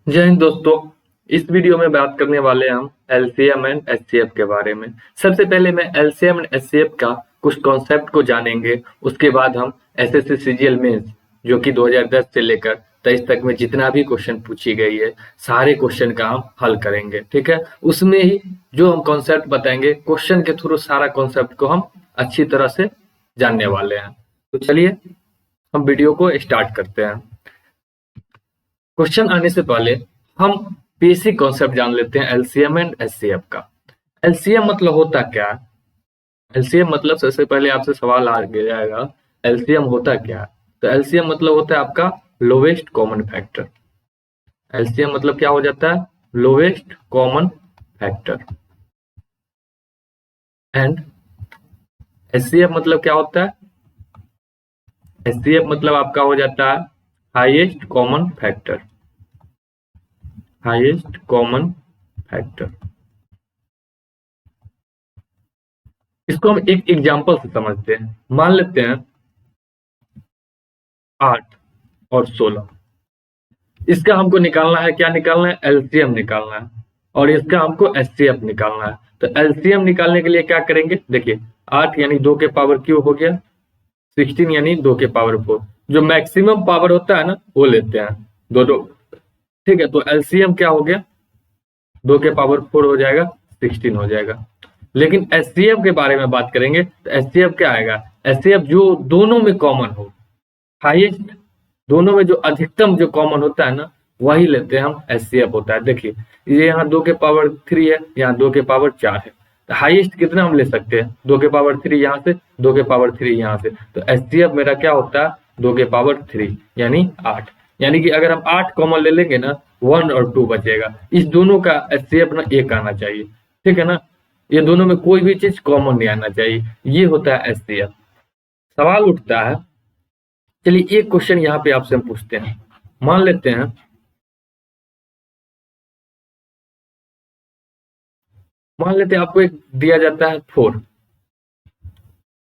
जय हिंद दोस्तों। इस वीडियो में बात करने वाले हैं हम एलसीएम एंड एचसीएफ के बारे में। सबसे पहले मैं एलसीएम एंड एचसीएफ का कुछ कॉन्सेप्ट को जानेंगे। उसके बाद हम एसएससी सीजीएल मेंस जो कि 2010 से लेकर 23 तक में जितना भी क्वेश्चन पूछी गई है सारे क्वेश्चन का हम हल करेंगे। ठीक है, उसमें ही जो हम कॉन्सेप्ट बताएंगे क्वेश्चन के थ्रू सारा कॉन्सेप्ट को हम अच्छी तरह से जानने वाले हैं। तो चलिए हम वीडियो को स्टार्ट करते हैं। क्वेश्चन आने से पहले हम बेसिक कॉन्सेप्ट जान लेते हैं एलसीएम एंड एचसीएफ का। एलसीएम मतलब होता क्या है? एलसीएम मतलब सबसे पहले आपसे सवाल आ जाएगा, एलसीएम होता क्या है? तो एलसीएम मतलब होता है आपका लोवेस्ट कॉमन फैक्टर। एलसीएम मतलब क्या हो जाता है? Lowest common factor. And HCF मतलब क्या होता है? एचसीएफ मतलब आपका हो जाता है highest common factor. Highest common factor. इसको हम एक एग्जांपल से समझते हैं। मान लेते हैं 8 और 16, इसका हमको निकालना है। क्या निकालना है? एलसीएम निकालना है। और इसका हमको एचसीएफ निकालना है। तो एलसीएम निकालने के लिए क्या करेंगे? देखिए 8 यानी 2 के पावर क्यूब हो गया, 16 यानी 2 के पावर 4। जो मैक्सिमम पावर होता है ना वो लेते हैं दोनों। ठीक है, तो एलसीएम क्या हो गया? 2 के पावर 4 हो जाएगा, 16 हो जाएगा। लेकिन एचसीएफ के बारे में बात करेंगे तो एचसीएफ क्या आएगा? एचसीएफ जो दोनों में कॉमन हो, हाईएस्ट, दोनों में जो अधिकतम जो कॉमन होता है ना वही लेते हैं हम, एचसीएफ होता है। देखिए ये यहाँ 2 के पावर 3 है, यहाँ 2 के पावर 4 है। तो हाईएस्ट कितना हम ले सकते हैं? 2 के पावर 3 यहाँ से, 2 के पावर 3 यहाँ से। तो एचसीएफ मेरा क्या होता है? 2 के पावर 3 यानी 8। यानी कि अगर हम 8 कॉमन ले लेंगे ना 1 और 2 बचेगा। इस दोनों का एचसीएफ ना 1 आना चाहिए। ठीक है ना, ये दोनों में कोई भी चीज कॉमन नहीं आना चाहिए। ये होता है एचसीएफ। सवाल उठता है, चलिए एक क्वेश्चन यहाँ पे आपसे हम पूछते हैं। मान लेते हैं आपको एक दिया जाता है 4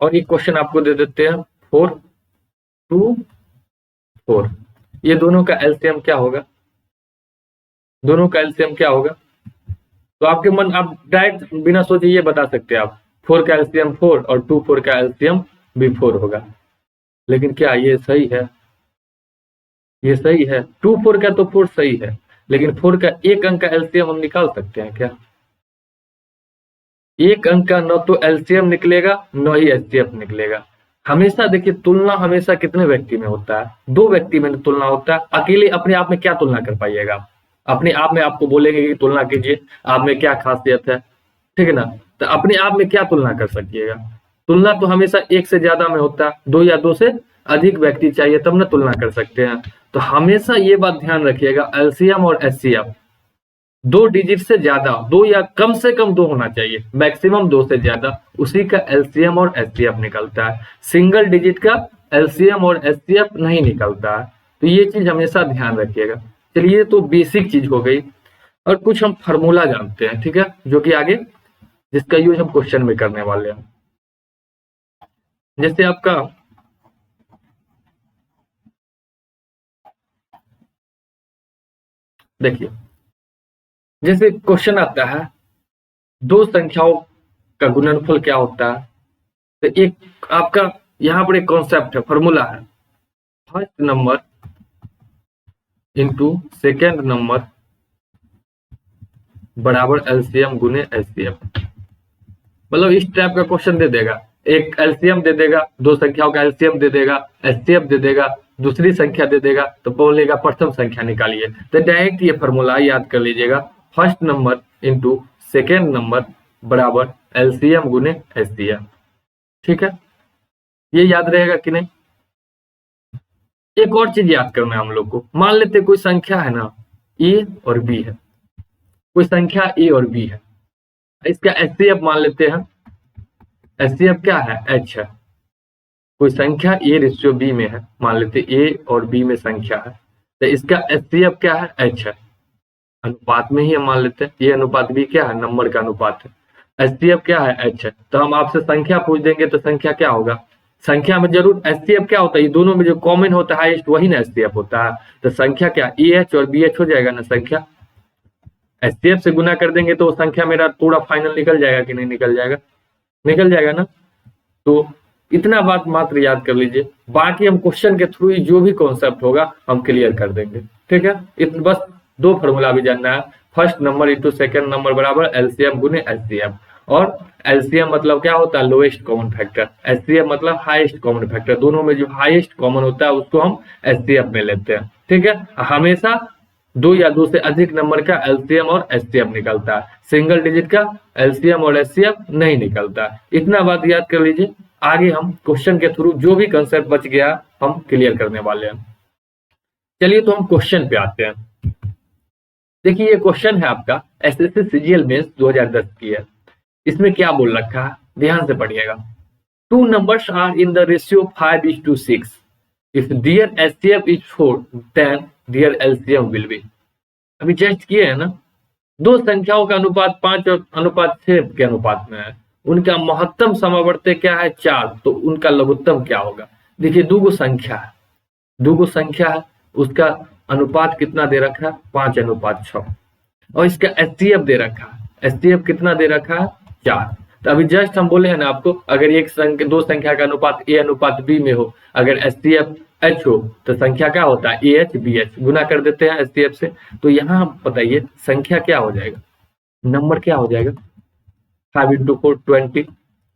और एक क्वेश्चन आपको दे देते हैं 4 2 4। ये दोनों का एलसीएम क्या होगा? दोनों का एलसीएम क्या होगा? तो आपके मन, आप डायरेक्ट बिना सोचे ये बता सकते हैं आप 4 का एलसीएम 4 और 2 4 का एलसीएम भी 4 होगा। लेकिन क्या ये सही है? ये सही है? 2 4 का तो 4 सही है, लेकिन 4 का एक अंक का एलसीएम हम निकाल सकते हैं क्या? एक अंक का न तो एलसीएम निकलेगा न ही एचसीएफ निकलेगा। हमेशा देखिए तुलना हमेशा कितने व्यक्ति में होता है? 2 व्यक्ति में तुलना होता है। अकेले अपने आप में क्या तुलना कर पाइएगा आप? अपने आप में आपको बोलेंगे कि तुलना कीजिए, आप में क्या खासियत है? ठीक है ना, तो अपने आप में क्या तुलना कर सकिएगा? तुलना तो हमेशा एक से ज्यादा में होता है, 2 या 2 से अधिक व्यक्ति चाहिए तब ना तुलना कर सकते हैं। तो हमेशा ये बात ध्यान रखिएगा, एलसीएम और एचसीएफ 2 डिजिट से ज्यादा, 2 या कम से कम 2 होना चाहिए, मैक्सिमम 2 से ज्यादा, उसी का एलसीएम और एचसीएफ निकलता है। सिंगल डिजिट का एलसीएम और एचसीएफ नहीं निकलता है। तो ये चीज हमेशा ध्यान रखिएगा। चलिए तो बेसिक चीज हो गई, और कुछ हम फार्मूला जानते हैं। ठीक है, जो कि आगे जिसका यूज हम क्वेश्चन में करने वाले हैं। जैसे आपका देखिए, जैसे क्वेश्चन आता है 2 संख्याओं का गुणनफल क्या होता है? तो एक आपका यहाँ पर एक कॉन्सेप्ट है, फॉर्मूला है, first number into second number बराबर एलसीएम गुने एचसीएफ। मतलब इस टाइप का क्वेश्चन दे देगा, एक एलसीएम दे देगा, 2 संख्याओं का एलसीएम दे देगा, एचसीएफ दे देगा, दूसरी संख्या दे देगा, तो बोलेगा प्रथम संख्या निकालिए। तो डायरेक्ट ये फॉर्मूला याद कर लीजिएगा, first number into second number बराबर एलसीएम गुने एचसीएफ। ठीक है, ये याद रहेगा कि नहीं? एक और चीज याद करना है हम लोग को। मान लेते कोई संख्या है ना, ए और बी है, कोई संख्या ए और बी है, इसका एचसीएफ मान लेते हैं। एचसीएफ क्या है? एच है। कोई संख्या ए रेशियो बी में है, मान लेते ए और बी में संख्या है, तो इसका एचसीएफ क्या है? एच है। अनुपात में ही हम मान लेते हैं, ये अनुपात भी क्या है? नंबर का अनुपात है। एचसीएफ क्या है? एच है। तो हम आपसे संख्या पूछ देंगे तो संख्या क्या होगा? संख्या में जरूर एचसीएफ क्या होता है, ये दोनों में जो कॉमन होता है हाईएस्ट वही ना एचसीएफ होता है। तो संख्या क्या एएच और बीएच हो जाएगा ना, संख्या एचसीएफ से गुना कर देंगे तो संख्या मेरा पूरा फाइनल निकल जाएगा कि नहीं निकल जाएगा, निकल जाएगा ना। तो इतना बात मात्र याद कर लीजिए, बाकी हम क्वेश्चन के थ्रू ही जो भी कॉन्सेप्ट होगा हम क्लियर कर देंगे, ठीक है। बस दो फॉर्मूला भी जानना है, first number into second number बराबर एलसीएम गुने एचसीएफ। और एलसीएम मतलब क्या होता है, लोएस्ट कॉमन फैक्टर, एचसीएफ मतलब हाईएस्ट कॉमन फैक्टर, दोनों में जो हाईएस्ट कॉमन होता है उसको हम एचसीएफ में लेते हैं, ठीक है। हमेशा दो या दो से अधिक नंबर का एलसीएम और एचसीएफ निकलता है, सिंगल डिजिट का एलसीएम और एचसीएफ नहीं निकलता। इतना बात याद कर लीजिए, आगे हम क्वेश्चन के थ्रू जो भी कंसेप्ट बच गया हम क्लियर करने वाले हैं। चलिए तो हम क्वेश्चन पे आते हैं। देखिए ये क्वेश्चन है आपका एसएससी सीजीएल मेंस 2010 की है। इसमें क्या बोल रखा है, ध्यान से पढ़िएगा। Two numbers are in the ratio 5:6। If their HCF is 4 then their LCM will be. अभी जस्ट किए है ना, दो संख्याओं का अनुपात 5 और अनुपात 6 के अनुपात में है, उनका महत्तम समावर्त्य क्या है 4, तो उनका लघुत्तम क्या होगा। देखिए दो संख्या है, उसका अनुपात कितना दे रखा है 5:6, और इसका एचसीएफ दे रखा है, एचसीएफ कितना दे रखा है 4। तो अभी जस्ट हम बोले हैं ना आपको, अगर दो संख्या का अनुपात ए अनुपात बी में हो, अगर एचसीएफ एच हो तो संख्या क्या होता है ए एच बी एच, गुना कर देते हैं एचसीएफ से। तो यहाँ बताइए संख्या क्या हो जाएगा, नंबर क्या हो जाएगा 5 × 4 20,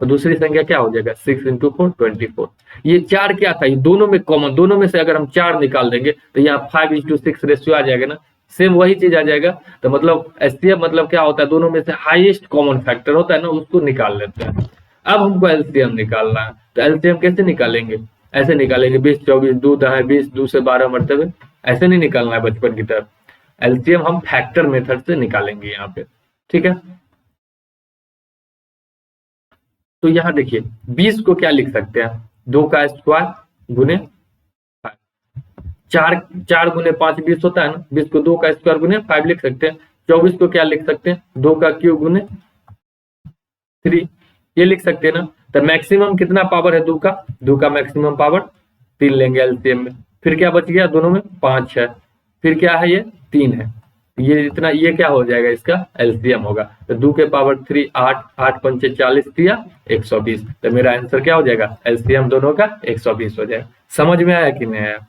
और दूसरी संख्या क्या हो जाएगा 6 × 4 24। ये 4 क्या था, ये दोनों में कॉमन, दोनों में से अगर हम 4 निकाल देंगे तो यहाँ 5:6 रेशियो आ जाएगा ना, सेम वही चीज आ जाएगा। तो मतलब एचसीएफ मतलब क्या होता है, दोनों में से हाईएस्ट कॉमन फैक्टर होता है ना, उसको निकाल लेते हैं। अब हमको एलसीएम निकालना है, तो एलसीएम कैसे निकालेंगे, ऐसे निकालेंगे 20 24 2 10 20 2 से 12 मरतबे, ऐसे नहीं निकालना है बचपन की तरह। एलसीएम हम फैक्टर मेथड से निकालेंगे यहाँ पे, ठीक है। तो यहाँ देखिए 20 को क्या लिख सकते हैं, 2 का स्क्वायर गुने 4 गुने 5 20 होता है ना, 20 को 2 का स्क्वायर गुने 5 लिख सकते हैं। 24 को क्या लिख सकते हैं, 2 का क्यूब गुने 3, ये लिख सकते हैं ना। तो मैक्सिमम कितना पावर है 2 का मैक्सिमम पावर 3 लेंगे एलसीएम में। फिर क्या बच गया, दोनों में 5 है, फिर क्या है ये 3 है, ये इतना, ये क्या हो जाएगा इसका एलसीएम होगा। तो 2 के पावर 3 8 8 5 40 दिया 120। तो मेरा आंसर क्या हो जाएगा, एलसीएम दोनों का 120 हो जाएगा। समझ में आया कि नहीं आया,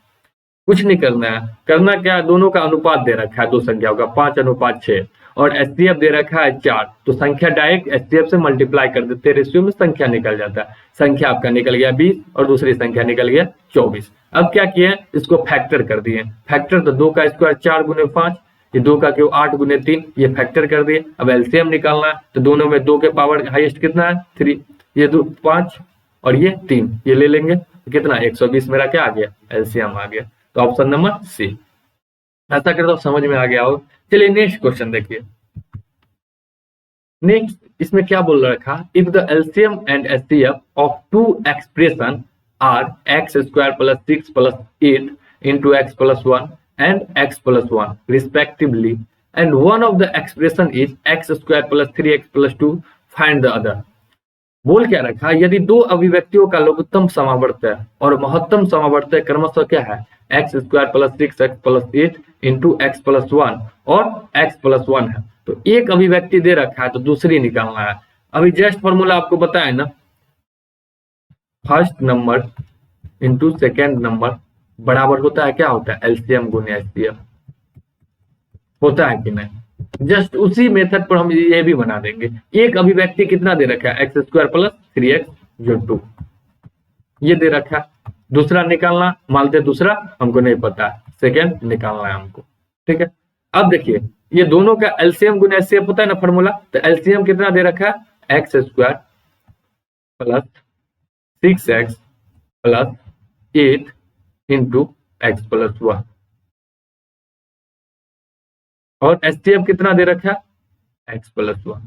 कुछ नहीं करना है, करना क्या है, दोनों का अनुपात दे रखा है दो संख्याओं का 5:6 और एचसीएफ दे रखा है 4, तो संख्या डायरेक्ट एचसीएफ से मल्टीप्लाई कर देते हैं, रेशियो में संख्या निकल जाता है। संख्या आपका निकल गया 20 और दूसरी संख्या निकल गया 24। अब क्या किए, इसको फैक्टर कर दिए, फैक्टर तो 2 का स्क्वायर 4 गुने 5, ये 2 का क्यूब 8 गुने 3, ये फैक्टर कर दिए। अब एलसीएम निकालना है, तो दोनों में 2 के पावर हाईएस्ट कितना है 3, ये 2 5 और ये 3, ये ले लेंगे कितना 120, मेरा क्या आ गया एलसीएम आ गया। तो ऑप्शन नंबर सी। ऐसा करता हूं समझ में आ गया हो। चलिए नेक्स्ट क्वेश्चन देखिए। नेक्स्ट इसमें क्या बोल रखा, if the LCM and HCF of two expression are x² + 6 + 8 into x + 1 and x + 1 respectively and one of the expression is x² + 3x + 2, find the other। बोल क्या रखा, यदि दो अभिव्यक्तियों का लघुत्तम समावर्त्य और महत्तम समावर्त्य क्रमशः क्या है x² + 6x + 8 into x + 1 और x + 1 है, तो एक अभिव्यक्ति दे रखा है तो दूसरी निकालना है। अभी जस्ट फॉर्मूला आपको बताया ना, first number into second number बराबर होता है क्या होता है एलसीएम गुने एचसीएफ, होता है कि नहीं। जस्ट उसी मेथड पर हम ये भी बना देंगे। एक अभिव्यक्ति कितना दे रखा है x² + 3x + 2, ये दे रखा है। दूसरा निकालना, मानते दूसरा हमको नहीं पता, सेकेंड निकालना है हमको, ठीक है। अब देखिए ये दोनों का एलसीएम गुने एचसीएफ होता है ना फॉर्मूला, तो एलसीएम कितना दे रखा है x² + 6x + 8 into x + 1 और एचसीएफ कितना दे रखा है x + 1।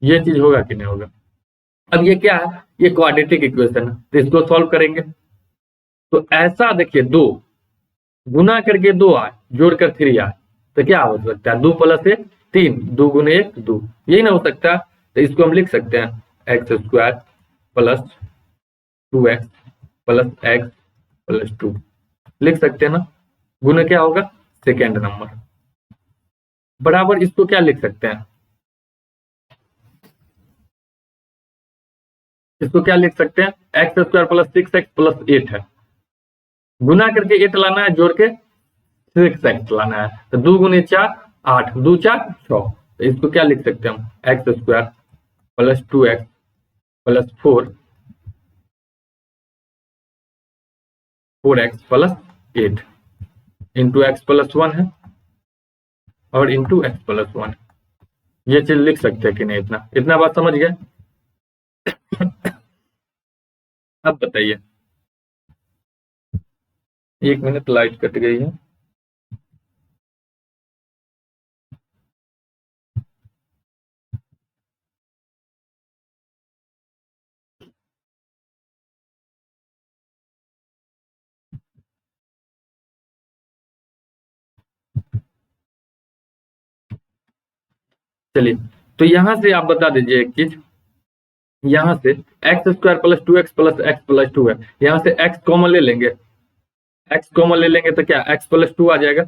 ये चीज होगा कि नहीं होगा। अब ये क्या है, ये क्वाड्रेटिक इक्वेशन है, तो इसको सॉल्व करेंगे। तो ऐसा देखिए 2 गुना करके 2 आए, जोड़कर 3 आए, तो क्या हो सकता है 2 + 1 3, 2 गुने 1 2, यही ना हो सकता। तो इसको हम लिख सकते हैं x² + 2x plus x plus 2 लिख सकते हैं ना। गुना क्या होगा, सेकेंड नंबर, बराबर इसको क्या लिख सकते हैं, इसको क्या लिख सकते हैं, x square plus 6x plus 8 है, गुना करके 8 लाना है, जोड़ के 6x लाना है, तो 2 गुने 4 8, 2 4 6, तो इसको क्या लिख सकते हैं हम, x square plus 2x plus 4x plus 8 into x plus 1 है और इंटू एक्स प्लस 1, ये चीज लिख सकते हैं कि नहीं, इतना इतना बात समझ गए। अब बताइए, 1 मिनट लाइट कट गई है। चलिए, तो यहां से आप बता दीजिए एक चीज, यहां से x square plus 2x plus x plus 2 है, यहां से x कॉमन ले लेंगे, x कॉमन ले लेंगे तो क्या x प्लस 2 आ जाएगा,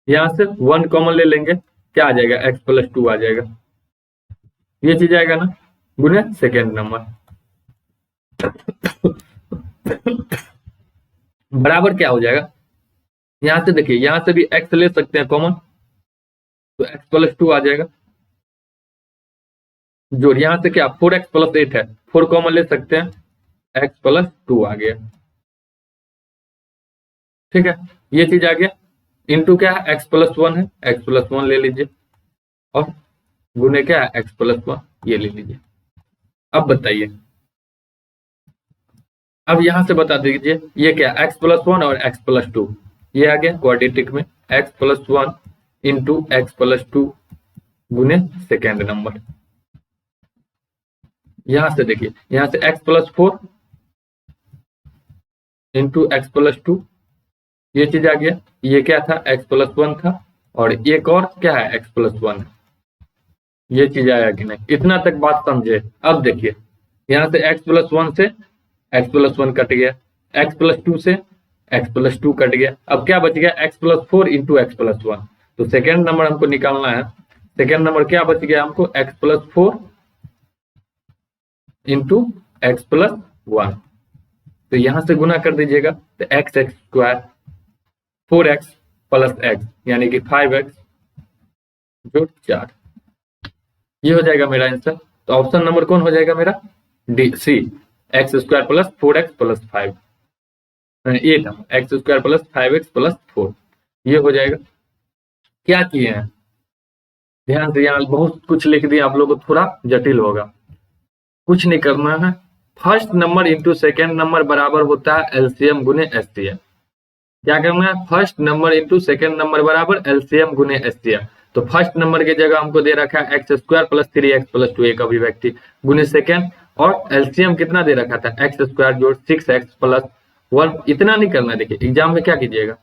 यहां से 1 कॉमन ले लेंगे, क्या आ जाएगा, x प्लस 2 आ जाएगा, ये चीज आएगा ना, गुने सेकेंड नंबर, बराबर क्या हो जाएगा, यहां से देखिए, यहां से भी x ले सकते हैं कॉमन, तो x प्लस 2 आ जाएगा, जोड़ यहां से क्या 4x प्लस 8 है, 4 कॉमन ले सकते हैं, x प्लस 2 आ गया, ठीक है, ये चीज आ गया, इंटू क्या है, x प्लस 1 है, x प्लस 1 ले लीजिए, और गुने क्या है, x प्लस 1 ये ले लीजिए। अब बताइए, अब यहां से बता दीजिए ये क्या, x प्लस 1 और x प्लस 2, ये आ गया क्वाड्रेटिक में, x plus 1 into x plus 2 गुने सेकेंड नंबर, यहां से देखिए, यहां से x plus 4 into x plus 2, ये चीज आ गया, ये क्या था, x प्लस 1 था, और एक और क्या है, x प्लस 1, ये चीज आया कि नहीं, इतना तक बात समझे। अब देखिए, यहां से x प्लस 1 से x प्लस 1 कट गया, x प्लस 2 से x प्लस 2 कट गया, अब क्या बच गया, x plus 4 into x plus 1, तो सेकेंड नंबर हमको निकालना है, सेकेंड नंबर क्या बच गया हमको, x plus 4 into x plus 1, तो यहां से गुना कर दीजिएगा, तो x x square 4x plus x यानी कि 5x जोड़ 4, ये हो जाएगा मेरा आंसर। तो ऑप्शन नंबर कौन हो जाएगा मेरा, D C, x square plus 4x plus 5, ये था x square plus 5x plus 4, ये हो जाएगा। क्या किए हैं, ध्यान से, यहाँ बहुत कुछ लिख दिया आप लोगों को, थोड़ा जटिल होगा, कुछ नहीं करना है, first number into second number बराबर होता है एलसीएम गुने एससीएम, क्या करना है, first number into second number बराबर एलसीएम गुने एससीएम, तो फर्स्ट नंबर की जगह हमको दे रखा है x square plus 3x plus 2 एक अभिव्यक्ति गुने सेकेंड, और एलसीएम कितना दे रखा था, एक्स स्क्वायर जोड़ 6x प्लस 1, इतना नहीं करना, देखिए एग्जाम में क्या कीजिएगा,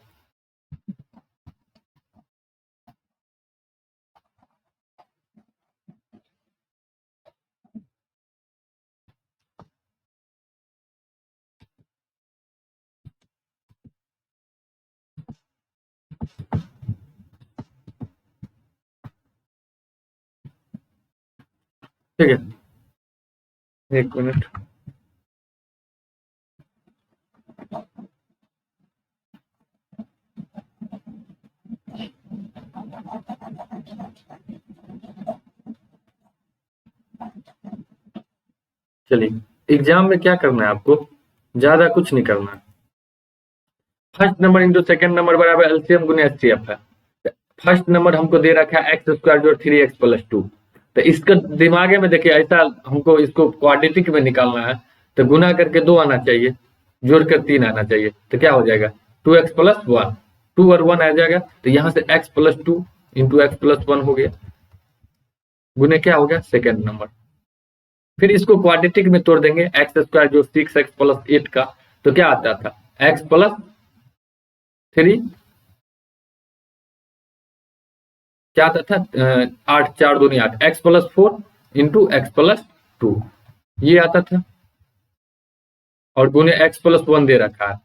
ठीक है, 1 मिनट, चलिए एग्जाम में क्या करना है आपको, ज्यादा कुछ नहीं करना है, first number into second number बराबर एलसीएम गुने एचसीएफ है, फर्स्ट नंबर हमको दे रखा है एक्स स्क्वायर जोड़ 3x प्लस 2, तो इसका दिमाग में देखिए, ऐसा हमको इसको क्वाड्रेटिक में निकालना है, तो गुना करके 2 आना चाहिए, जोड़ कर 3 आना चाहिए, तो क्या हो जाएगा 2x प्लस 1, 2 और 1 आ जाएगा, तो यहाँ से x plus 2 into x plus 1 हो गया, गुने क्या हो गया सेकेंड नंबर, फिर इसको क्वाड्रेटिक में तोड़ देंगे, एक्स स्क्वायर जो 6x प्लस 8 का, तो क्या आता था x प्लस 3, क्या आता था 8 4 दूनी 8, x plus 4 into x plus 2, ये आता था, और गुने x+1 दे रखा है,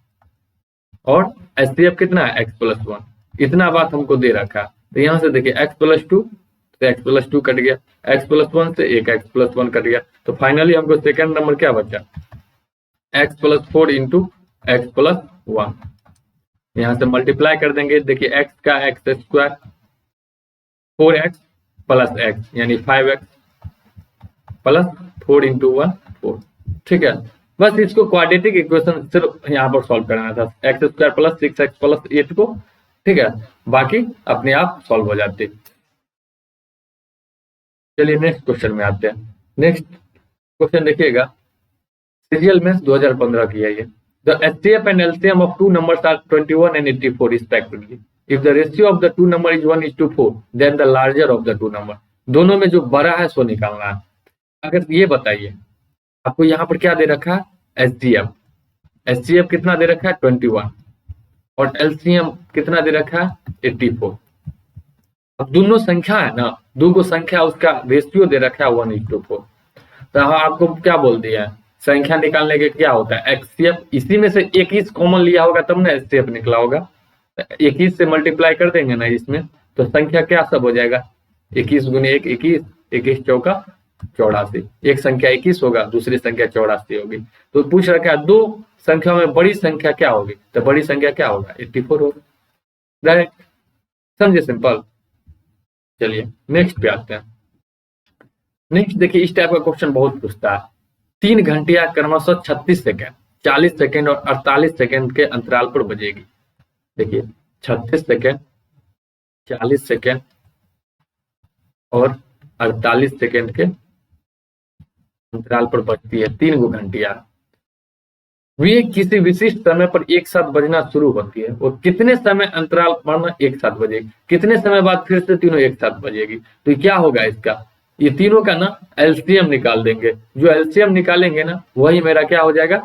और HCF कितना है x+1, इतना बात हमको दे रखा है। तो यहाँ से देखिए x+2 तो x+2 कट गया, x+1 से एक x+1 कट गया, तो फाइनली हमको सेकंड नंबर क्या बचा, x+4 इंटू x+1। यहाँ से मल्टीप्लाई कर देंगे, देखिए x का x², 4x प्लस x यानी 5x प्लस 4 इंटू 1 4। ठीक है, बस इसको क्वाड्रेटिक इक्वेशन सिर्फ यहाँ पर सॉल्व कराना था, x² प्लस 6x प्लस 8 को। ठीक है, बाकी अपने आप सॉल्व हो जाते। चलिए नेक्स्ट क्वेश्चन में आते हैं। नेक्स्ट क्वेश्चन देखिएगा, सीरियल मेंस 2015 की है ये। The HCF and LCM of two numbers are 21 and 84 respectively. If the ratio of the two number is 1:4, then the larger of the two number. दोनों में जो बड़ा है सो निकालना है। अगर ये बताइए, आपको यहाँ पर क्या दे रखा है, HCF कितना दे रखा है 21, और LCM कितना दे रखा है 84। अब दोनों संख्या है ना, दो संख्या उसका रेशियो दे रखा है 1:4। तो आपको क्या बोल दिया है, संख्या निकालने के क्या होता है HCF, इसी में से 21 कॉमन लिया होगा तब ना HCF निकला होगा। 21 से मल्टीप्लाई कर देंगे ना इसमें, तो संख्या क्या सब हो जाएगा, 21 गुने 1 21, 21 चौका 84। एक संख्या 21 होगा, दूसरी संख्या 84 होगी। तो पूछ रखा है दो संख्या में बड़ी संख्या क्या होगी, तो बड़ी संख्या क्या होगा 84 होगा। डायरेक्ट समझे, सिंपल। चलिए नेक्स्ट पे आते हैं। नेक्स्ट देखिए, इस टाइप का क्वेश्चन बहुत पूछता है। 3 घंटियां क्रमशः 36 सेकंड, 40 सेकंड और 48 सेकंड के अंतराल पर बजेगी। देखिए 36 सेकंड, 40 सेकंड और 48 सेकंड के अंतराल पर बजती है 3 गो घंटियां। वे किसी विशिष्ट समय पर एक साथ बजना शुरू होती है, और कितने समय अंतराल पर एक साथ बजेगी, कितने समय बाद फिर से तीनों एक साथ बजेगी। तो क्या होगा इसका, ये तीनों का ना LCM निकाल देंगे। जो LCM निकालेंगे ना वही मेरा क्या हो जाएगा,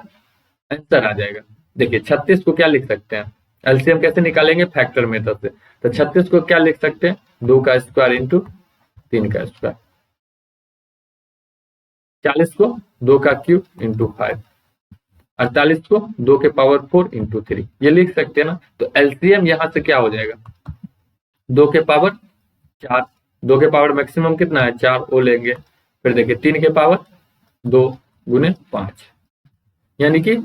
आंसर आ जाएगा। देखिए 36 को क्या लिख सकते हैं, LCM कैसे निकालेंगे, फैक्टर मेथड से। तो 36 को क्या लिख सकते हैं, 2 का स्क्वायर इंटू 3 का स्क्वायर। 40 को 2 का क्यूब इंटू 5, 48 को 2 के पावर 4 इंटू 3, ये लिख सकते हैं ना। तो LCM यहाँ से क्या हो जाएगा, 2 के पावर 4, 2 के पावर मैक्सिमम कितना है 4 वो लेंगे। फिर देखिए 3 के पावर 2 गुने 5, यानी कि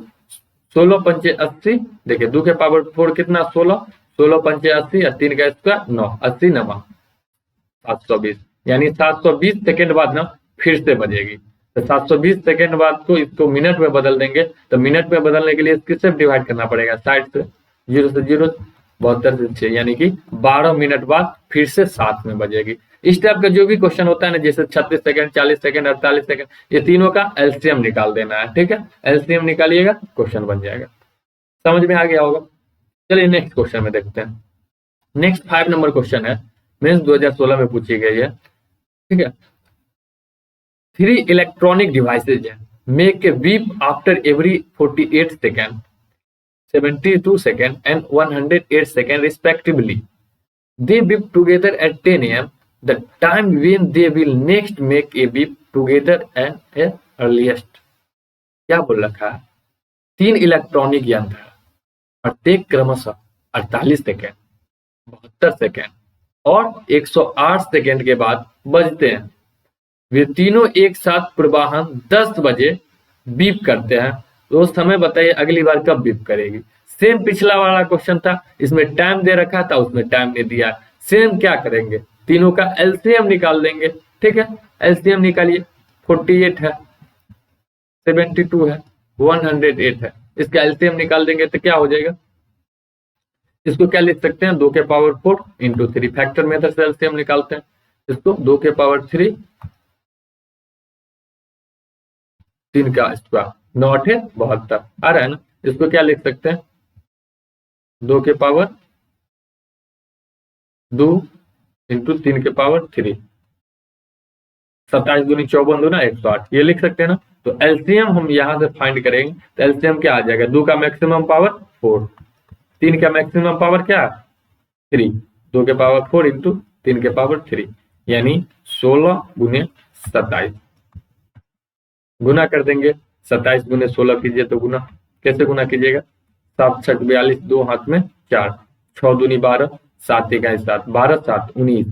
16 पंचे 80। देखिए 2 के पावर 4 कितना 16, 16 पंचे 80 और 3 का स्क्वायर 9, 80 9 720, यानी 720 सेकेंड बाद ना फिर से बजेगी। तो 720 सेकेंड बाद को इसको मिनट में बदल देंगे। तो मिनट में बदलने के लिए किससे डिवाइड करना पड़ेगा, 60 से, 0 से 0, 72 से 6, यानी कि 12 मिनट बाद फिर से 7 में बजेगी। इस टाइप का जो भी क्वेश्चन होता है ना, जैसे 36 सेकंड, 40 सेकंड, 48 सेकंड, ये तीनों का LCM निकाल देना है। ठीक है, LCM निकालिएगा, क्वेश्चन बन जाएगा। समझ में आ गया होगा। चलिए नेक्स्ट क्वेश्चन में देखते हैं। नेक्स्ट 5 नंबर क्वेश्चन है, मेंस 2016 में पूछी गई है। ठीक है, 3 इलेक्ट्रॉनिक डिवाइसेज है, make a beep after every 48 second, 72 second and 108 second respectively. They beep together at 10 a.m. The time when they will next make a beep together and a earliest. क्या बोल रखा है, 3 इलेक्ट्रॉनिक यंत्र है, प्रत्येक क्रमशः 48 second, 72 second और 108 second के बाद बजते हैं। वे तीनों एक साथ पूर्वाह्न 10 बजे बीप करते हैं। तो समय बताइए अगली बार कब बीप करेगी। सेम पिछला वाला क्वेश्चन था, इसमें टाइम दे रखा था, उसमें टाइम नहीं दिया। सेम क्या करेंगे, तीनों का LCM निकाल देंगे। ठीक है, LCM निकालिए, 48 है, 72 है, 108 है, इसका LCM निकाल देंगे तो क्या हो जाएगा। इसको क्या लिख सकते हैं, 2 के पावर 4 इंटू 3, फैक्टर मेथड से LCM निकालते हैं। इसको 2 के पावर 3, 3 का स्क्वायर, 9 8 72 आ रहा है ना। इसको क्या लिख सकते हैं, 2 के पावर 2 इंटू 3 के पावर 3, 27 दूनी 54 दूना 108, ये लिख सकते हैं ना। तो LCM हम यहाँ से फाइंड करेंगे, तो LCM क्या आ जाएगा, 2 का मैक्सिमम पावर 4, 3 का मैक्सिमम पावर क्या 3, 2 के पावर 4 इंटू 3 के पावर 3, यानी 16 गुने 27 गुना कर देंगे। 27 गुने 16 कीजिए तो गुना, कैसे गुना कीजिएगा? 7 छक 42, 2 हाथ में 4, 6 दूनी 12, 7 इकाई 7, 12 7 19,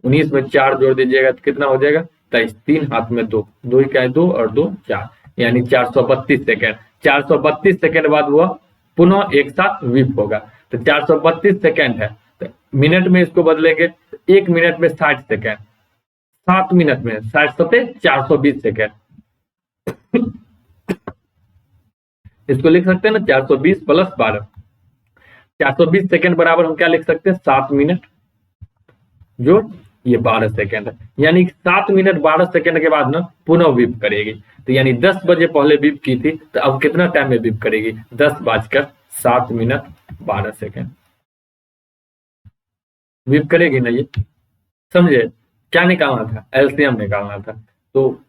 19 में 4 जोड़ दीजिएगा तो कितना हो जाएगा? 23, 3 हाथ में 2, 2 इकाई 2 और 2 4, यानी 432 सेकेंड। 432 सेकेंड बाद वह पुनः एक साथ विप होगा। तो 432 सेकेंड है, तो मिनट में इसको बदलेंगे, 1 मिनट में 60 सेकेंड, 7 मिनट में 60 सते 420 सेकेंड। इसको लिख सकते हैं ना 420 प्लस 12, 420 सेकेंड बराबर हम क्या लिख सकते हैं? 7 मिनट जो ये 12 सेकेंड है, यानी 7 मिनट 12 सेकेंड के बाद ना पुनः विप करेगी। तो यानी 10 बजे पहले विप की थी, तो अब कितना टाइम में विप करेगी? 10:07 मिनट 12 सेकेंड विप करेगी ना ये। समझे? क्या निकालना था? एलसीएम निकालना था। तो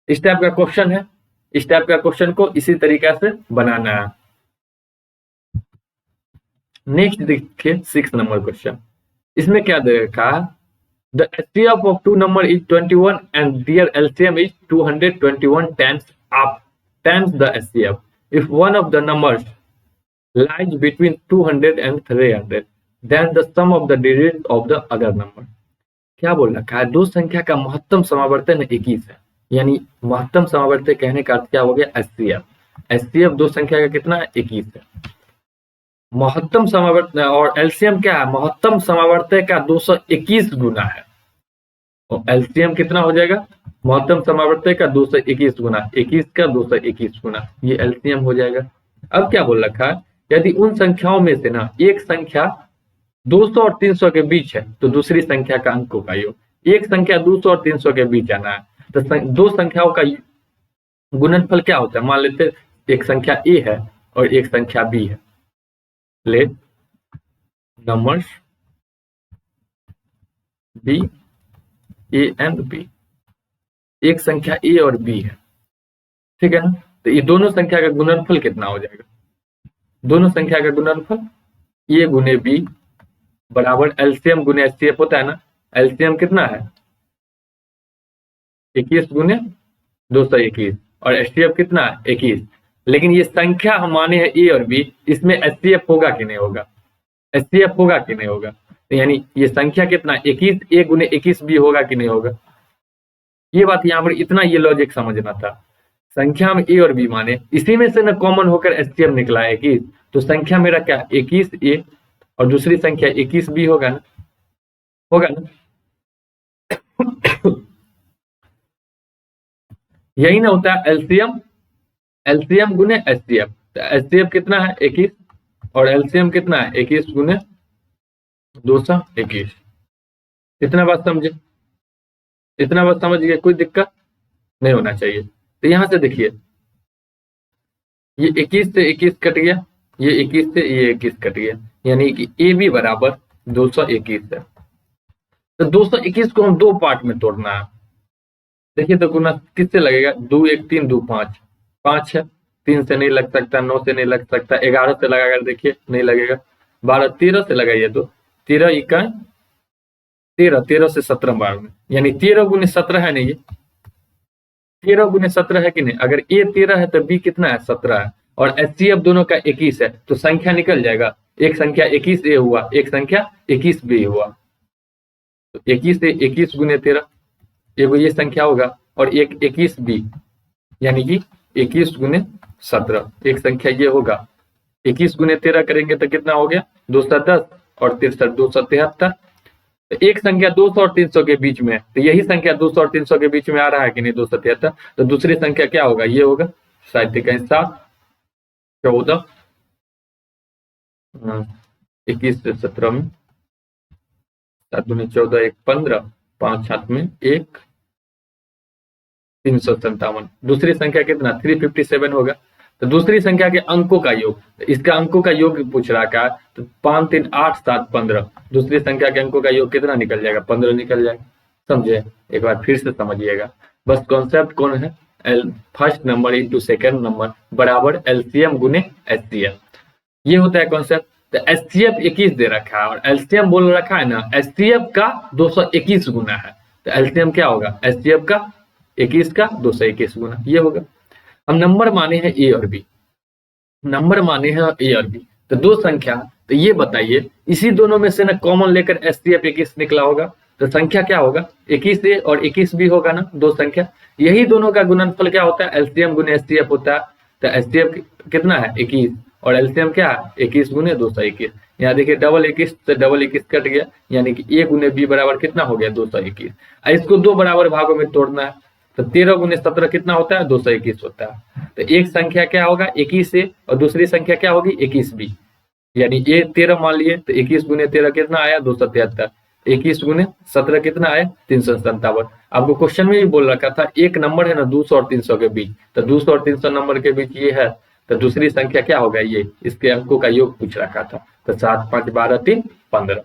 इस टाइप का क्वेश्चन है, इस टाइप का क्वेश्चन को इसी तरीका से बनाना है। नेक्स्ट देखिए 6 नंबर क्वेश्चन, इसमें क्या दे रखा है? The HCF of two number is 21 and their LCM is 221 times the HCF. If one of the numbers lies between 200 and 300, then the sum of the digits of the other number. क्या बोल रखा है? दो संख्या का महत्तम समावर्तन 21 है, यानी महत्तम समावर्तन कहने का अर्थ क्या हो गया? HCF। HCF दो संख्या का कितना है? 21 है। महत्तम समावर्तन और एलसीएम क्या है? महत्तम समावर्तन का 221 गुना है। और एलसीएम कितना हो जाएगा? महत्तम समावर्तन का 221 गुना, 21 का 221 गुना, ये एलसीएम हो जाएगा। अब क्या बोल रखा है? यदि उन संख्याओं में से ना एक संख्या 200 और 300 के बीच है तो दूसरी संख्या का अंकों का योग। एक संख्या 200 और 300 के बीच आना है, तो दो संख्याओं का गुणनफल क्या होता है? मान लेते एक संख्या ए है और एक संख्या बी है। Let numbers be, A and B. एक संख्या ए और बी है, ठीक है ना? तो ये दोनों संख्या का गुणनफल कितना हो जाएगा? दोनों संख्या का गुणनफल ए गुने बी बराबर एलसीएम गुने एचसीएफ होता है ना। एलसीएम कितना है? 21 गुने 221 और एचसीएफ कितना है? 21। लेकिन ये संख्या हम माने हैं ए और बी, इसमें एचसीएफ होगा कि नहीं होगा? एचसीएफ होगा कि नहीं होगा? तो यानी ये संख्या कितना? 21 ए गुने 21 बी होगा कि नहीं होगा? ये बात यहाँ पर इतना ये लॉजिक समझना था। संख्या में ए और बी माने, इसी में से ना कॉमन होकर एचसीएफ निकला है 21, तो संख्या मेरा क्या? 21 ए और दूसरी संख्या 21 बी होगा ना? होगा ना? यही ना होता है एलसीएम, एलसीएम गुने एचसीएफ। तो एचसीएफ कितना है? 21 और एलसीएम कितना है? 21 गुने 221। इतना बात समझे? इतना बात समझ गए? कोई दिक्कत नहीं होना चाहिए। तो यहां से देखिए, ये 21 से 21 कट गया, ये 21 से ये 21 कट गया, यानी कि ए बी बराबर 221 है। तो 221 को हम दो पार्ट में तोड़ना है। देखिए तो गुना किससे लगेगा? 2 1 3 2 5, 5 है, 3 से नहीं लग सकता, 9 से नहीं लग सकता, 11 से लगाकर देखिए नहीं लगेगा, 12 13 से लगाइए तो 13 इकाई 13, 13 से 17 बार में, यानी 13 गुने 17 है नहीं? ये 13 गुने 17 है कि नहीं? अगर ए 13 है तो बी कितना है? 17 है। और एचसीएफ दोनों का 21 है, तो संख्या निकल जाएगा। एक संख्या 21 ए हुआ, एक संख्या 21 बी हुआ। तो 21 से 21 गुने 13 एगो ये संख्या होगा, और एक 21 बी यानी कि 21 गुने 17 एक संख्या ये होगा। 21 गुने 13 करेंगे तो कितना हो गया? 210 और 63 273। तो एक संख्या 200 और 300 के बीच में है, तो यही संख्या 200 और 300 के बीच में आ रहा है कि नहीं? 273। तो दूसरी संख्या क्या होगा? ये होगा 7 14, 21 से 17 में 7 दूनी 14 1 15, 5 हाथ में 1 357। दूसरी संख्या कितना? 357 होगा। तो दूसरी संख्या के अंकों का योग, इसका अंकों का योग पूछ रहा है, तो 5 3 8 7 15, दूसरी संख्या के अंकों का योग कितना निकल जाएगा? 15 निकल जाएगा। समझे? एक बार फिर से समझिएगा, बस कॉन्सेप्ट कौन है? First number into second number बराबर एलसीएम गुने एचसीएफ, ये होता है कॉन्सेप्ट। तो एचसीएफ 21 दे रखा है और एलसीएम बोल रखा है ना एचसीएफ का 221 गुना है, तो एलसीएम क्या होगा? एचसीएफ का 21 का 221 गुना, ये होगा। अब नंबर माने हैं ए और बी, नंबर माने हैं ए और बी, तो दो संख्या, तो ये बताइए इसी दोनों में से ना कॉमन लेकर एचसीएफ 21 निकला होगा, तो संख्या क्या होगा 21 ए और 21 बी होगा ना, दो संख्या, यही दोनों का गुणनफल क्या होता है एलसीएम गुने एचसीएफ होता है। तो एचसीएफ कितना है 21 और एलसीएम क्या है 21 गुने 221। यहाँ देखिए डबल 21 से डबल 21 कट गया, यानी कि ए गुने बी बराबर कितना हो गया 221। इसको दो बराबर भागों में तोड़ना है, तो 13 गुने 17 कितना होता है 221 होता है। तो एक संख्या क्या होगा 21 ए और दूसरी संख्या क्या होगी 21 बी, यानी ये 13 मान लिए तो 21 गुने 13 कितना आया 273, 21 गुने 17 कितना आया 357। आपको क्वेश्चन में भी बोल रखा था एक नंबर है ना 200 और 300 के बीच, तो 200 और 300 नंबर के बीच ये है, तो दूसरी संख्या क्या होगा ये, इसके अंकों का योग पूछ रखा था। तो 7 5 12 3 15,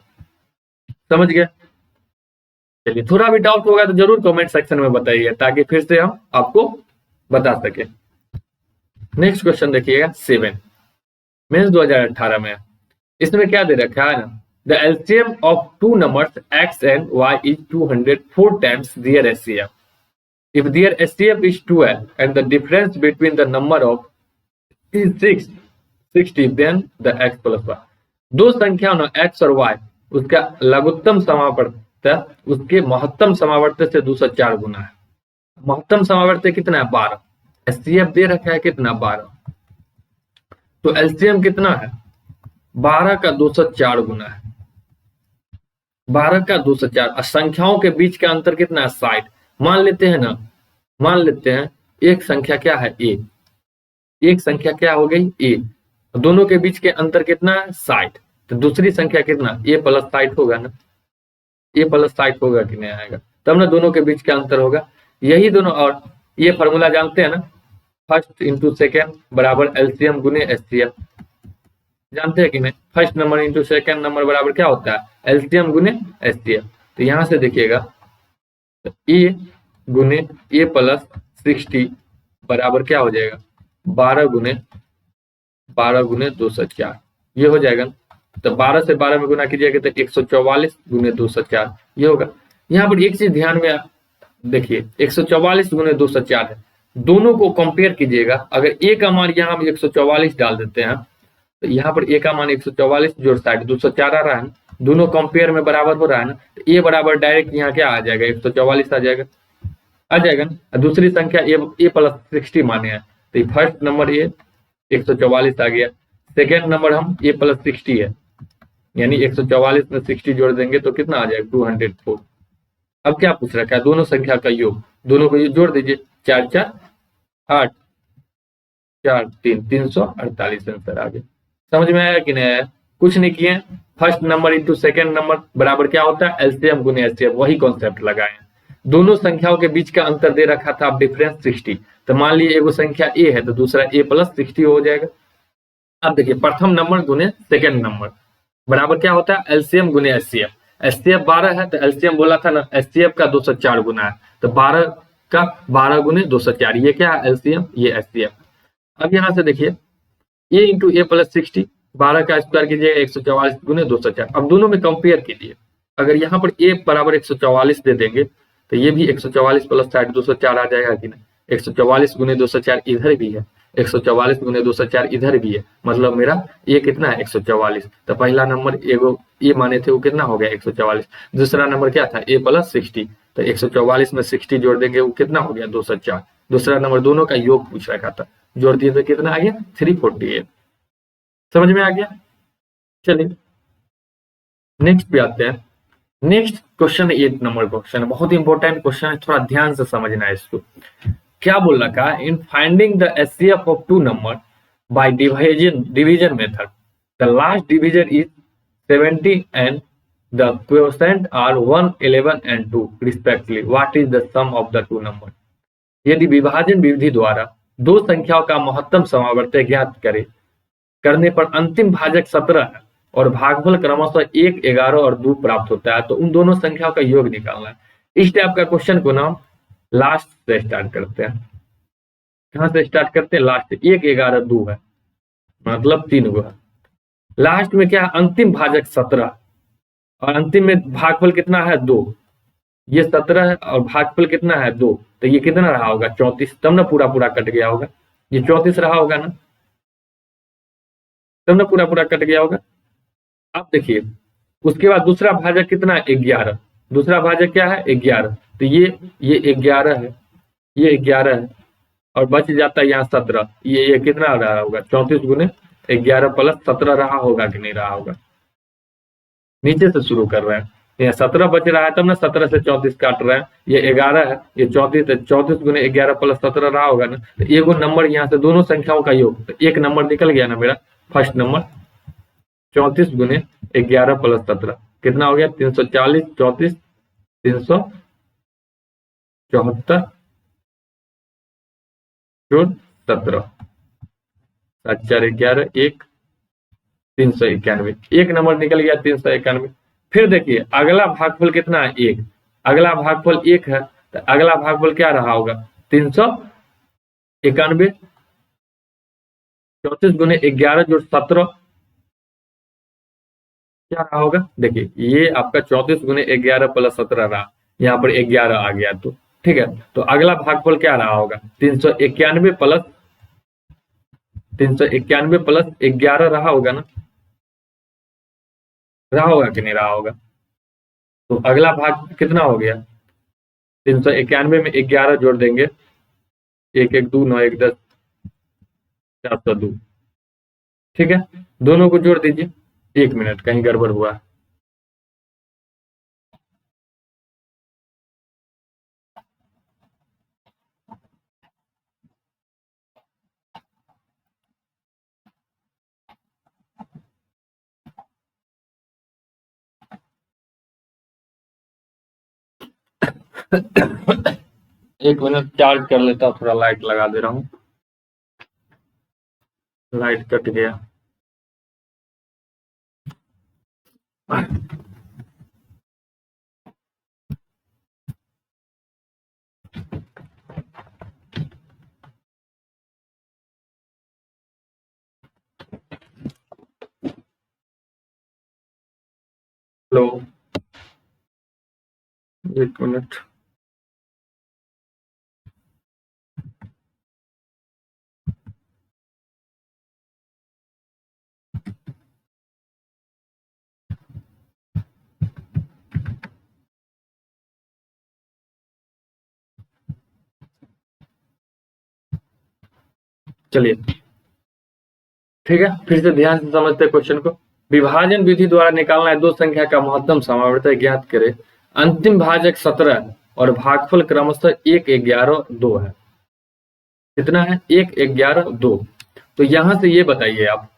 समझ गए। चलिए थोड़ा भी डाउट होगा तो जरूर कमेंट सेक्शन में बताइए ताकि फिर से हम आपको बता सके। नेक्स्ट क्वेश्चन देखिएगा 7 मेंस 2018 में, इसमें क्या दे रखा है ना, the LCM of two numbers x and y is 204 times their HCF. If their HCF is 12 and the difference between the number of is 60, then the x plus y. दो संख्या ना x और y, उसका लघुत्तम समावर्त उसके महत्तम समावर्त से 204 गुना है। महत्तम समावर्त कितना है 12, एचसीएफ दे रखा है कितना 12, तो एलसीएम कितना है 12 का 204 गुना है, 12 का 204। संख्याओं के बीच का अंतर कितना है 60। मान लेते हैं ना, मान लेते हैं एक संख्या क्या है ए, एक संख्या क्या हो गई ए, दोनों के बीच के अंतर कितना है 60, तो दूसरी संख्या कितना ए प्लस 60 होगा ना, ए प्लस 60 होगा कि नहीं आएगा, तब ना दोनों के बीच का अंतर होगा। यही दोनों, और ये फॉर्मूला जानते हैं ना, फर्स्ट इंटू सेकेंड बराबर एलसीएम गुने एचसीएफ, जानते हैं कि नहीं, first number into second number बराबर क्या होता है एलसीएम गुने एचसीएफ। तो यहां से देखिएगा ए गुने ए प्लस 60 बराबर क्या हो जाएगा 12 गुने 204, ये हो जाएगा। तो 12 से 12 में गुना कीजिएगा तो 144 गुने 204 ये होगा। यहाँ पर एक चीज ध्यान में देखिए 144 गुने 204 है, दोनों को कंपेयर कीजिएगा। अगर ए का मान यहाँ हम 144 डाल देते हैं तो यहाँ पर ए का मान 144 जोड़ 60 204 आ रहा है, दोनों कंपेयर में बराबर हो रहा है ना, तो ए बराबर डायरेक्ट यहाँ क्या आ जाएगा 144 आ जाएगा ना। दूसरी संख्या ए प्लस 60 माने हैं, तो फर्स्ट नंबर ए 144 आ गया, सेकेंड नंबर हम ए प्लस 60 है, यानी 144 में 60 जोड़ देंगे तो कितना आ जाएगा 204। अब क्या पूछ रखा है दोनों संख्या का योग, दोनों को जोड़ दीजिए 4 4 8 4 3 348 आंसर आ गया। समझ में आया कि नहीं आया, कुछ नहीं किए, first number into second number बराबर क्या होता है एलसीएम गुने एचसीएफ, वही कॉन्सेप्ट लगाए। दोनों संख्याओं के बीच का अंतर दे रखा था, अब डिफरेंस 60, तो मान लीजिए एगो संख्या ए है तो दूसरा ए प्लस 60 हो जाएगा। अब देखिए प्रथम नंबर गुने सेकेंड नंबर बराबर क्या होता है एलसीएम गुने एचसीएफ, एचसीएफ 12 है तो एलसीएम बोला था ना एचसीएफ का 204 गुना है, तो 12 का 12 गुने 204, ये क्या है एलसीएम ये एचसीएफ। अब यहाँ से देखिए ए इंटू ए प्लस 60, 12 का स्क्वायर कीजिएगा 144 गुने 204। अब दोनों में कंपेयर कीजिए, अगर यहाँ पर ए बराबर 144 दे देंगे तो ये भी 144 प्लस 60 204 आ जाएगा कि नहीं, 144 गुने 204 इधर भी है, 144 गुने 204 इधर भी है, मतलब मेरा ये कितना है 144। तो पहला नंबर एगो ये माने थे वो कितना हो गया 144, दूसरा नंबर क्या था ए प्लस 60, तो 144 में 60 जोड़ देंगे वो कितना हो गया 204। दूसरा नंबर दोनों का योग पूछ रखा था, जोड़ दिए तो कितना आ गया 348। समझ में आ गया। चलिए नेक्स्ट पे आते हैं। नेक्स्ट क्वेश्चन 8 नंबर क्वेश्चन, बहुत इंपॉर्टेंट क्वेश्चन है, थोड़ा ध्यान से समझना है इसको। क्या बोल रखा है, in finding the HCF of two number by division method the last division is 70 and the quotient are 1 11 and 2 respectively, what is the sum of the two number. यदि विभाजन विधि द्वारा दो संख्याओं का महत्तम समावर्त ज्ञात करने पर अंतिम भाजक 17 है और भागफल क्रमशः 1 11 और 2 प्राप्त होता है, तो उन दोनों संख्याओं का योग निकालना है। इस टाइप का क्वेश्चन को ना लास्ट से स्टार्ट करते हैं। कहां से स्टार्ट करते हैं, लास्ट से। 1 11 2 है मतलब 3 गो है, लास्ट में क्या है अंतिम भाजक 17 और अंतिम में भागफल कितना है 2, ये 17 है और भागफल कितना है 2, तो ये कितना रहा होगा 34, तब ना पूरा कट गया होगा। ये 34 रहा होगा ना, तब ना पूरा पूरा कट गया होगा। अब देखिए उसके बाद दूसरा भाजक कितना है, 11। दूसरा भाजक क्या है, 11। तो ये 11 है, ये 11 है, और बच जाता है यहाँ 17। ये कितना रहा होगा, 34 गुने 11 प्लस 17 रहा होगा कि नहीं रहा होगा। नीचे से शुरू कर रहे हैं, यहाँ 17 बच रहा है, तब ना 17 से 34 काट रहे हैं। ये 11 है, ये 34 है, 34 गुने 11 प्लस 17 रहा होगा ना। तो एक नंबर यहाँ से दोनों संख्याओं का योग, तो एक नंबर निकल गया ना मेरा, फर्स्ट नंबर। 34 गुने 11 प्लस 17 कितना हो गया, 340। 34 374 जोड़ 17, 7 4 11, 1 391। एक नंबर निकल गया 391। फिर देखिए अगला भागफल कितना है, 1। अगला भागफल 1 है, तो अगला भागफल क्या रहा होगा, 391। 34 गुने 11 जोड़ 17 क्या रहा होगा, देखिए ये आपका 34 गुने 11 प्लस 17 रहा, यहाँ पर 11 आ गया। तो ठीक है, तो अगला भागफल क्या रहा होगा, 391 प्लस 11 रहा होगा ना, रहा होगा कि नहीं रहा होगा। तो अगला भाग कितना हो गया, 391 में 11 जोड़ देंगे, 1 1 2 9 1 10, 402। ठीक है, दोनों को जोड़ दीजिए। 1 मिनट, कहीं गड़बड़ हुआ। एक मिनट चार्ज कर लेता हूँ, थोड़ा लाइट लगा दे रहा हूँ, लाइट कट गया। Hello, 1 minute. चलिए ठीक है, फिर से ध्यान से समझते क्वेश्चन को। विभाजन विधि द्वारा निकालना है, दो संख्या का महत्तम समावर्त ज्ञात करे। अंतिम भाजक 17 और भागफल क्रमशः 1 11 2 है। कितना है, 1 11 2। तो यहां से ये बताइए आप,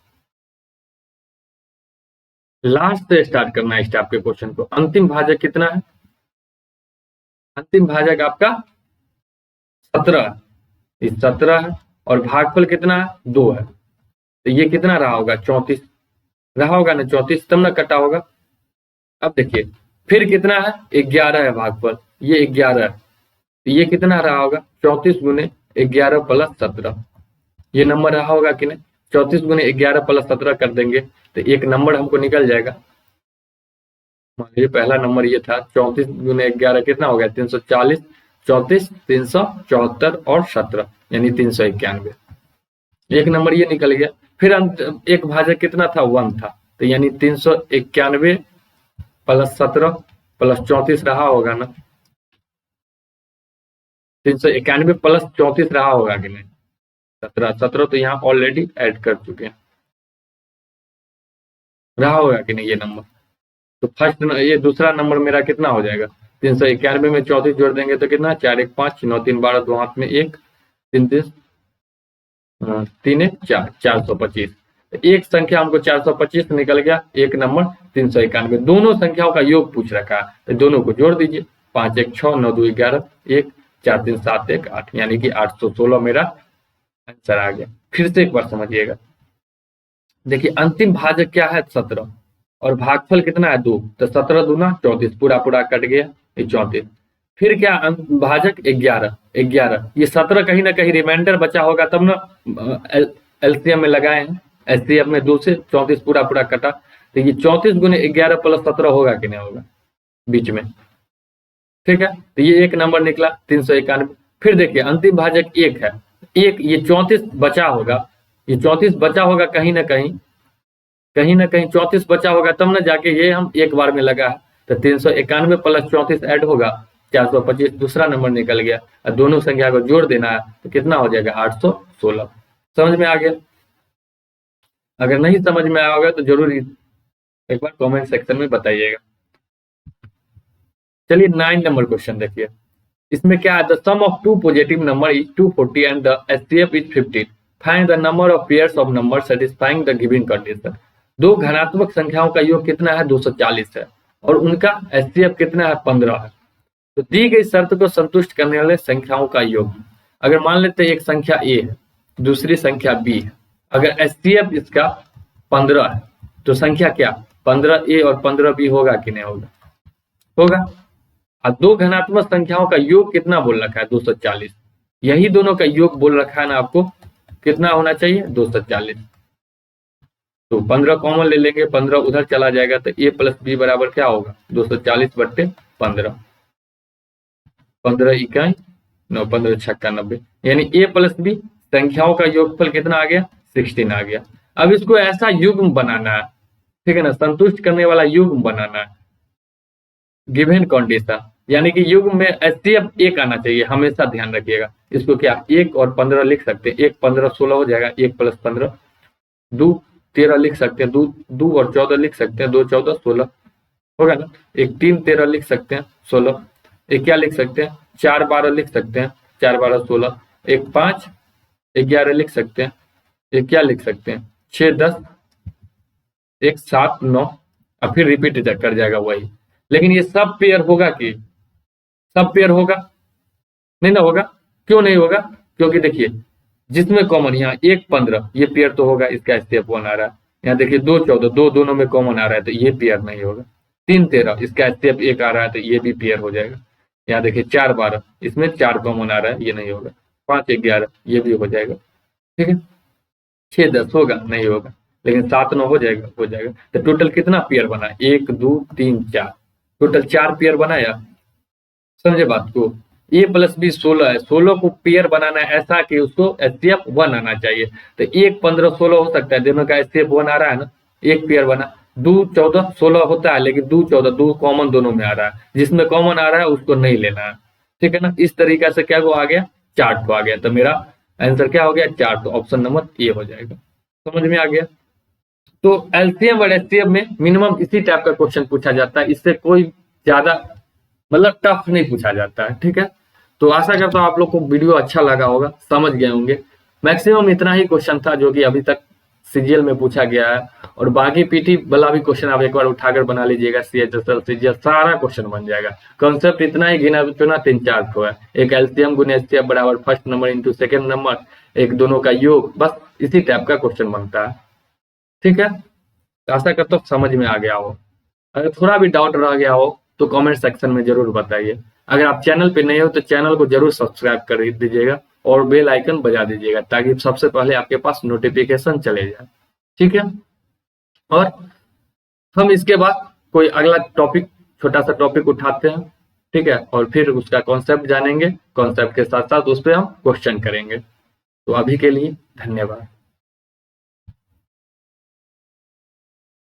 लास्ट से स्टार्ट करना है इस टाइप के क्वेश्चन को। अंतिम भाजक कितना है, अंतिम भाजक आपका 17, 17 है, और भागफल कितना है, 2 है। तो ये कितना रहा होगा, 34 रहा होगा ना, 34 तब ना कटा होगा। अब देखिए फिर कितना है, 11 है भागफल, ये 11 है, तो ये कितना रहा होगा, 34 गुने 11 प्लस 17। ये नंबर रहा होगा कि नहीं, 34 गुने 11 प्लस 17 कर देंगे तो एक नंबर हमको निकल जाएगा। मान लीजिए पहला नंबर ये था, 34 गुने 11 कितना हो गया, 340। 34 374 और 17 यानी 391। एक नंबर ये निकल गया। फिर एक भाजक कितना था, 1 था, तो यानी 391 प्लस 17 प्लस 34 रहा होगा ना, 391 प्लस 34 रहा होगा कि नहीं, 17 तो यहाँ ऑलरेडी ऐड कर चुके हैं, रहा होगा कि नहीं ये नंबर। तो फर्स्ट ये दूसरा नंबर मेरा कितना हो जाएगा, 391 में 34 जोड़ देंगे तो कितना, 4 1 5 9 3 12, 2 हाथ में 1 3 3 3 1 4, 425। एक संख्या हमको 425 निकल गया, एक नंबर 391। दोनों संख्याओं का योग पूछ रखा है, तो दोनों को जोड़ दीजिए। 5 1 6 9 2 11 1 4 3 7 1 8, यानी कि 816 मेरा आंसर आ गया। फिर से एक बार समझिएगा, देखिए अंतिम भाजक क्या है, 17, और भागफल कितना है, 2। तो 17 दूना 34, पूरा पूरा कट गया, ये 34। फिर क्या, भाजक 11, 11। ये 17 कहीं ना कहीं रिमाइंडर बचा होगा, तब ना एलसीएम में लगाए हैं, एचसीएफ में 2 से 34 पूरा पूरा कटा। तो ये 34 गुने 11 प्लस 17 होगा कि नहीं होगा बीच में। ठीक है, तो ये एक नंबर निकला 391। फिर देखिए अंतिम भाजक 1 है, एक ये 34 बचा होगा, ये 34 बचा होगा कहीं ना कहीं 34 बचा होगा, तब ना जाके ये हम एक बार में लगा है। तो 391 प्लस 34 ऐड होगा, 425 दूसरा नंबर निकल गया, और दोनों संख्या को जोड़ देना है तो कितना हो जाएगा 816। समझ में आ गया? अगर नहीं समझ में आया होगा तो जरूर एक बार कमेंट सेक्शन में बताइएगा। चलिए 9 नंबर क्वेश्चन देखिए, इसमें क्या है, the sum of two positive number is 240 and the HCF is 15, find the number of pairs of number satisfying the given condition. दो धनात्मक संख्याओं का योग कितना है 240 है, और उनका एचसीएफ कितना है 15 है। तो दी गई शर्त को संतुष्ट करने वाले संख्याओं का योग, अगर मान लेते हैं एक संख्या ए है, दूसरी संख्या बी है, अगर एचसीएफ इसका 15 है तो संख्या क्या 15 ए और 15 बी होगा कि नहीं होगा? होगा। और दो धनात्मक संख्याओं का योग कितना बोल रखा है 240, यही दोनों का योग बोल रखा है ना आपको, कितना होना चाहिए 240। तो 15 कॉमन ले लेंगे, 15 उधर चला जाएगा, तो ए प्लस बी बराबर क्या होगा 240/15, 15 इकाई 9, 15 छक्का 90, यानी ए प्लस बी संख्याओं का योगफल कितना आ गया 16 आ गया। अब इसको ऐसा युग्म बनाना है, ठीक है ना, संतुष्ट करने वाला युग्म बनाना है गिवन कंडीशन, यानी कि युग्म में एचसीएफ 1 आना चाहिए, हमेशा ध्यान रखिएगा। इसको क्या 1 और 15 लिख सकते हैं, 1 15 16 हो जाएगा, 1 प्लस 15 2 13 लिख सकते हैं, 2 और 14 लिख सकते हैं, 2 14 16 होगा ना, 1 3 13 लिख सकते हैं 16, एक क्या लिख सकते हैं 4 12 लिख सकते हैं, 4 12 16, 1 5 11 लिख सकते हैं, एक क्या लिख सकते हैं 6 10, 1 7 9, और फिर रिपीट कर जाएगा वही। लेकिन ये सब पेयर होगा कि सब पेयर होगा नहीं ना होगा, क्यों नहीं होगा? क्योंकि देखिए जिसमें कॉमन यहाँ 1 15 ये पेयर तो होगा, इसका स्टेप 1 आ रहा है। यहाँ देखिए 2 14 दो दोनों में कॉमन आ रहा है तो ये पेयर नहीं होगा। 3 13 इसका स्टेप 1 आ रहा है तो ये भी पेयर हो जाएगा। यहाँ देखिए 4 12 इसमें 4 कॉमन आ रहा है, ये नहीं होगा। 5 11 ये भी हो जाएगा, ठीक है। 6 10 होगा नहीं होगा, लेकिन 7 9 हो जाएगा, हो जाएगा। तो टोटल कितना पेयर बना 1 2 3 4, टोटल 4 पेयर बनाया। समझे बात को? ए प्लस बी 16 है, 16 को पेयर बनाना है ऐसा कि उसको एचसीएफ 1 आना चाहिए। तो 1 15 16 हो सकता है, दोनों का एचसीएफ 1 आ रहा है ना, एक पेयर बना। 2 14 16 होता है, लेकिन 2 14 2 कॉमन दोनों में आ रहा है, जिसमें कॉमन आ रहा है उसको नहीं लेना है, ठीक है ना। इस तरीके से क्या को आ गया 4 को आ गया, तो मेरा आंसर क्या हो गया 4, तो ऑप्शन नंबर ए हो जाएगा। समझ में आ गया? तो एलसीएम और एचसीएफ में मिनिमम इसी टाइप का क्वेश्चन पूछा जाता है, इससे कोई ज्यादा मतलब टफ नहीं पूछा जाता है, ठीक है। तो आशा करता हूँ आप लोग को वीडियो अच्छा लगा होगा, समझ गए होंगे। मैक्सिमम इतना ही क्वेश्चन था जो कि अभी तक सीजीएल में पूछा गया है, और बाकी पीटी वाला भी क्वेश्चन आप एक बार उठाकर बना लीजिएगा, सीएचएसएल सीजीएल सारा क्वेश्चन बन जाएगा। कॉन्सेप्ट इतना ही गिना चुना 3-4 ठो है, एक एलसीएम गुने एचसीएफ बराबर first number into second number, एक दोनों का योग, बस इसी टाइप का क्वेश्चन बनता है, ठीक है। आशा करता हूँ समझ में आ गया हो। अगर थोड़ा भी डाउट रह गया हो तो कमेंट सेक्शन में जरूर बताइए। अगर आप चैनल पे नए हो तो चैनल को जरूर सब्सक्राइब कर दीजिएगा और बेल आइकन बजा दीजिएगा, ताकि सबसे पहले आपके पास नोटिफिकेशन चले जाए, ठीक है। और हम इसके बाद कोई अगला टॉपिक, छोटा सा टॉपिक उठाते हैं, ठीक है, और फिर उसका कॉन्सेप्ट जानेंगे, कॉन्सेप्ट के साथ साथ उस पर हम क्वेश्चन करेंगे। तो अभी के लिए धन्यवाद।